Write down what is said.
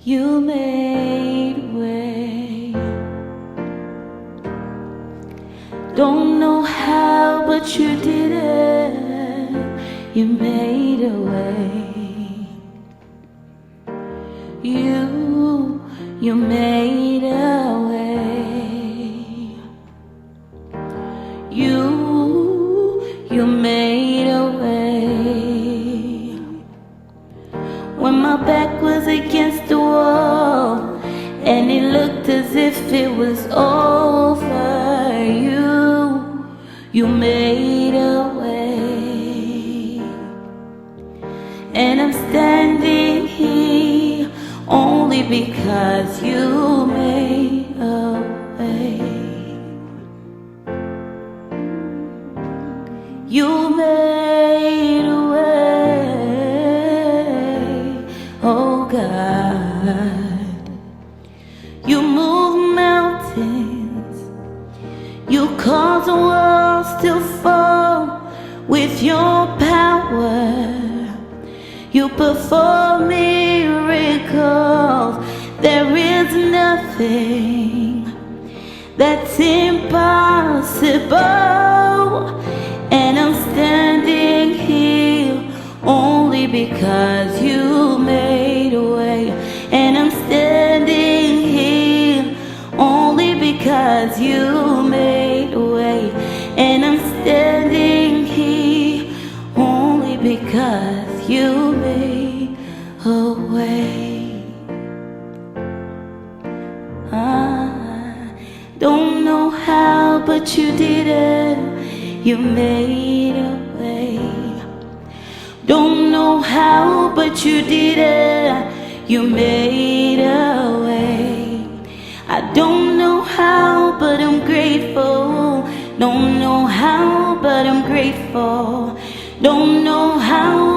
You made a way. Don't know how, but you did it. You made a way. You made a way. You made a way. When my back was against the wall and it looked as if it was over, you made a way. And I'm standing here only because you made a way. You made a way, oh God. You move mountains, you cause the walls to fall with your power. You perform miracles. There is nothing that's impossible. And I'm standing here only because you made a way. And I'm standing here only because you made a way. And I'm standing here only because you made a way. I don't know how, but you did it. You made a way. Don't know how, but you did it. You made a way. I don't know how, but I'm grateful. Don't know how, but I'm grateful. Don't know how.